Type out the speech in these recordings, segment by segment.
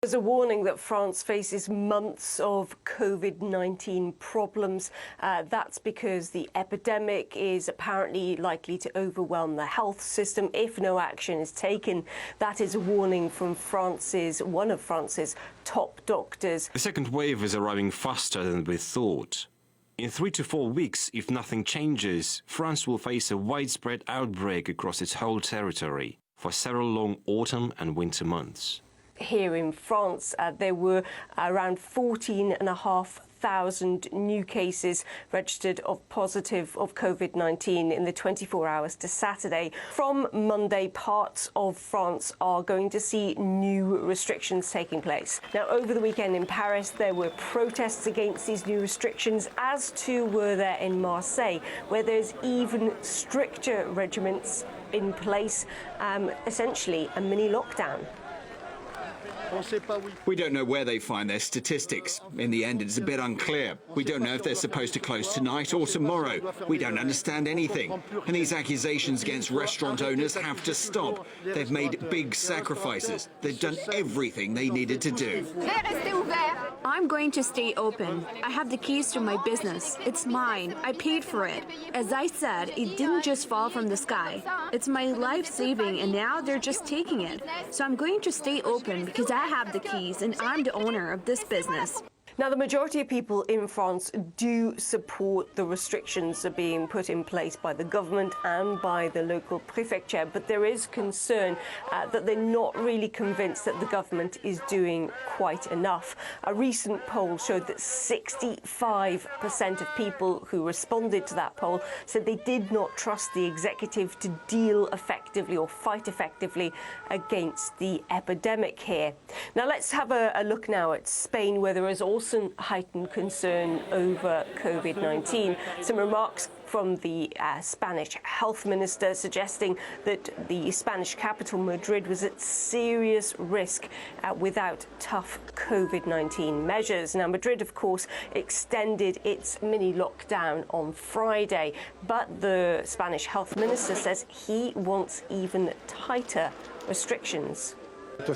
There's a warning that France faces months of COVID-19 problems. That's because the epidemic is apparently likely to overwhelm the health system if no action is taken. That is a warning from one of France's top doctors. The second wave is arriving faster than we thought. In 3 to 4 weeks, if nothing changes, France will face a widespread outbreak across its whole territory for several long autumn and winter months. Here in France, there were around 14,500 new cases registered of positive of COVID-19 in the 24 hours to Saturday. From Monday, parts of France are going to see new restrictions taking place. Now, over the weekend in Paris, there were protests against these new restrictions, as too were there in Marseille, where there's even stricter regiments in place, essentially a mini lockdown. We don't know where they find their statistics. In the end, it's a bit unclear. We don't know if they're supposed to close tonight or tomorrow. We don't understand anything. And these accusations against restaurant owners have to stop. They've made big sacrifices. They've done everything they needed to do. I'm going to stay open. I have the keys to my business. It's mine. I paid for it. As I said, it didn't just fall from the sky. It's my life saving, and now they're just taking it. So I'm going to stay open because I have the keys and I'm the owner of this business. Now, the majority of people in France do support the restrictions that are being put in place by the government and by the local prefecture, but there is concern that they're not really convinced that the government is doing quite enough. A recent poll showed that 65% of people who responded to that poll said they did not trust the executive to deal effectively or fight effectively against the epidemic here. Now, let's have a look now at Spain, where there is also heightened concern over COVID-19. Some remarks from the Spanish health minister suggesting that the Spanish capital, Madrid, was at serious risk without tough COVID-19 measures. Now, Madrid, of course, extended its mini lockdown on Friday, but the Spanish health minister says he wants even tighter restrictions. The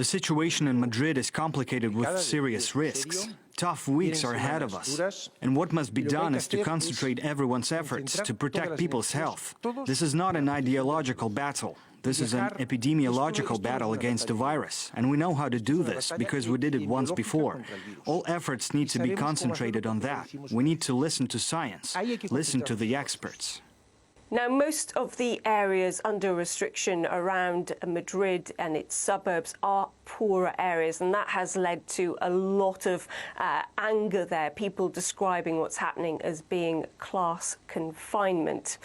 situation in Madrid is complicated with serious risks. Tough weeks are ahead of us, and what must be done is to concentrate everyone's efforts to protect people's health. This is not an ideological battle. This is an epidemiological battle against the virus, and we know how to do this because we did it once before. All efforts need to be concentrated on that. We need to listen to science, listen to the experts. Now, most of the areas under restriction around Madrid and its suburbs are poorer areas, and that has led to a lot of anger there, people describing what's happening as being class confinement.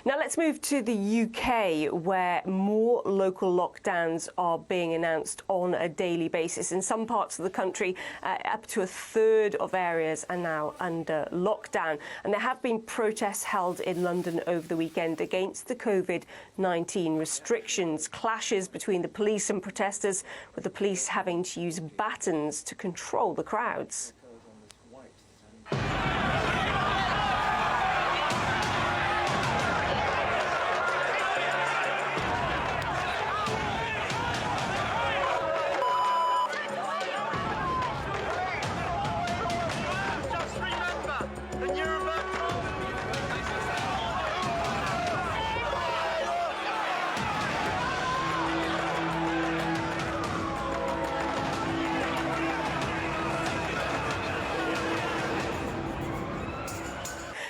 Now, let's move to the UK, where more local lockdowns are being announced on a daily basis. In some parts of the country, up to a third of areas are now under lockdown, and there have been protests held in London over the weekend against the COVID-19 restrictions, clashes between the police and protesters, with the police having to use batons to control the crowds.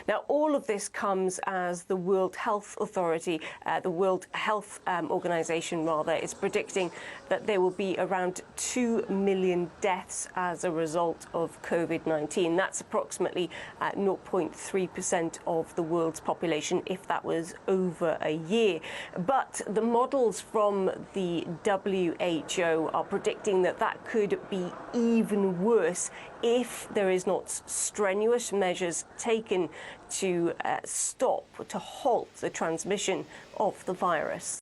Now, all of this comes as the World Health Authority, the World Health Organization, rather, is predicting that there will be around 2 million deaths as a result of COVID-19. That's approximately 0.3% of the world's population, if that was over a year. But the models from the WHO are predicting that that could be even worse if there is not strenuous measures taken to stop, to halt the transmission of the virus.